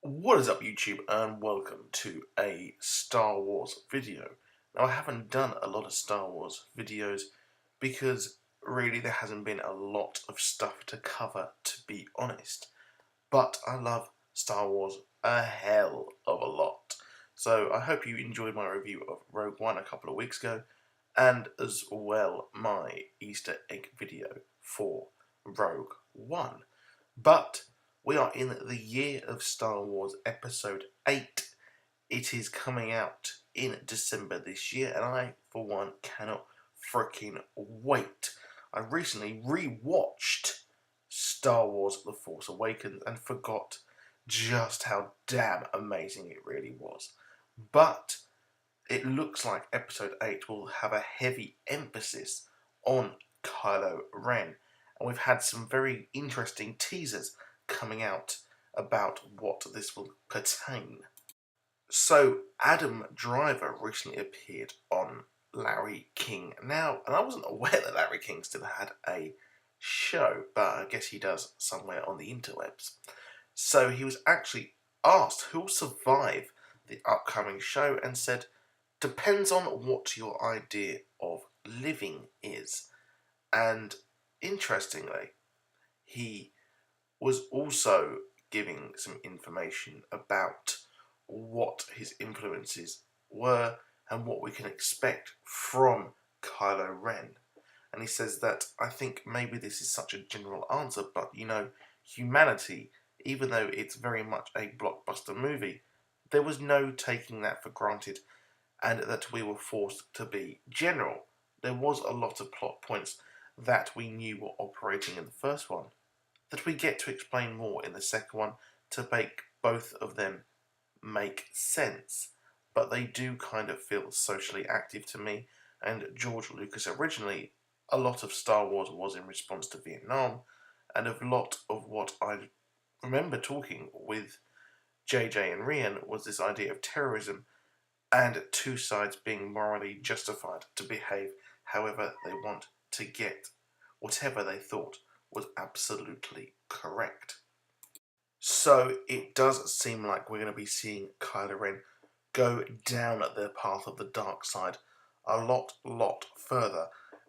What is up, YouTube, and welcome to a Star Wars video. Now, I haven't done a lot of Star Wars videos because really there hasn't been a lot of stuff to cover, to be honest. But I love Star Wars a hell of a lot. So I hope you enjoyed my review of Rogue One a couple of weeks ago, and as well my Easter egg video for Rogue One. But we are in the year of Star Wars Episode 8. It is coming out in December this year, and I, for one, cannot freaking wait. I recently rewatched Star Wars The Force Awakens and forgot just how damn amazing it really was. But it looks like Episode 8 will have a heavy emphasis on Kylo Ren, and we've had some very interesting teasers coming out about what this will pertain. So, Adam Driver recently appeared on Larry King Now, and I wasn't aware that Larry King still had a show, but I guess he does somewhere on the interwebs. So he was actually asked who will survive the upcoming show and said, depends on what your idea of living is. And interestingly, he was also giving some information about what his influences were and what we can expect from Kylo Ren. And he says that, I think maybe this is such a general answer, but humanity, even though it's very much a blockbuster movie, there was no taking that for granted, and that we were forced to be general. There was a lot of plot points that we knew were operating in the first one, that we get to explain more in the second one to make both of them make sense. But they do kind of feel socially active to me, and George Lucas originally, a lot of Star Wars was in response to Vietnam, and a lot of what I remember talking with JJ and Rian was this idea of terrorism and two sides being morally justified to behave however they want to get whatever they thought was absolutely correct. So it does seem like we're going to be seeing Kylo Ren go down the path of the dark side a lot further,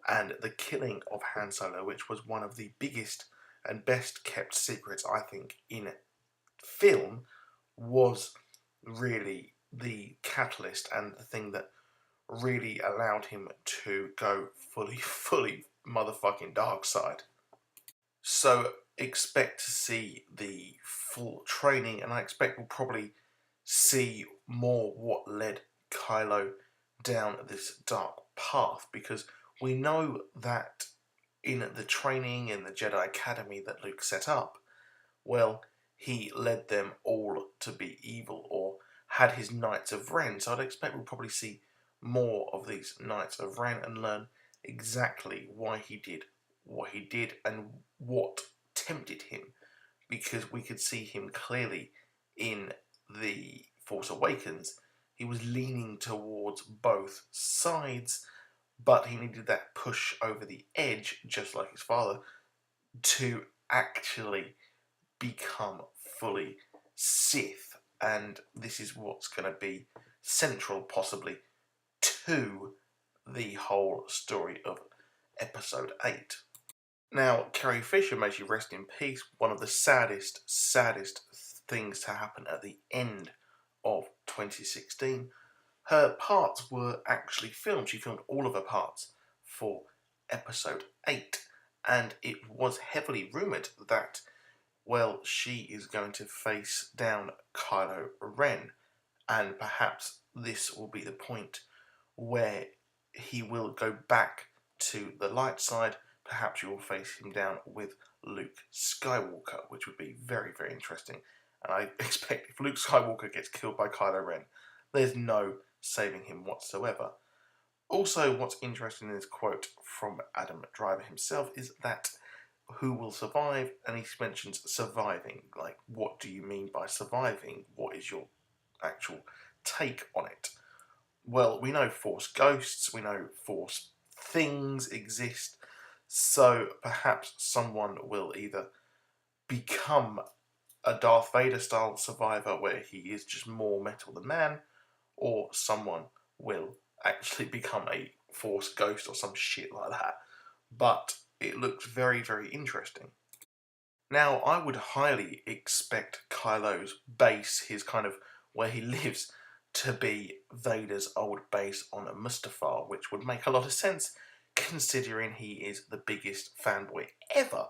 and the killing of Han Solo, which was one of the biggest and best kept secrets, I think, in film, was really the catalyst and the thing that really allowed him to go fully motherfucking dark side. So expect to see the full training, and I expect we'll probably see more what led Kylo down this dark path, because we know that in the training in the Jedi Academy that Luke set up, well, he led them all to be evil, or had his Knights of Ren. So I'd expect we'll probably see more of these Knights of Ren and learn exactly why he did what he did and what tempted him, because we could see him clearly in The Force Awakens. He was leaning towards both sides, but he needed that push over the edge, just like his father, to actually become fully Sith. And this is what's going to be central, possibly, to the whole story of Episode 8. Now, Carrie Fisher, may she rest in peace, one of the saddest things to happen at the end of 2016. Her parts were actually filmed. She filmed all of her parts for Episode 8, and it was heavily rumoured that, well, she is going to face down Kylo Ren, and perhaps this will be the point where he will go back to the light side. Perhaps you will face him down with Luke Skywalker, which would be very interesting. And I expect if Luke Skywalker gets killed by Kylo Ren, there's no saving him whatsoever. Also, what's interesting in this quote from Adam Driver himself is that who will survive, and he mentions surviving. Like, what do you mean by surviving? What is your actual take on it? Well, we know Force ghosts, we know Force things exist, so perhaps someone will either become a Darth Vader style survivor where he is just more metal than man, or someone will actually become a Force ghost or some shit like that. But it looks very, very interesting. Now, I would highly expect Kylo's base, his kind of where he lives, to be Vader's old base on Mustafar, which would make a lot of sense considering he is the biggest fanboy ever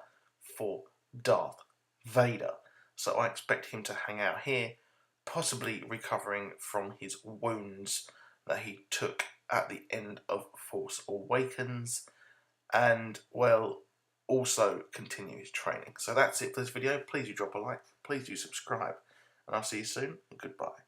for Darth Vader. So I expect him to hang out here, possibly recovering from his wounds that he took at the end of Force Awakens, and, well, also continue his training. So that's it for this video. Please do drop a like, please do subscribe, and I'll see you soon. Goodbye.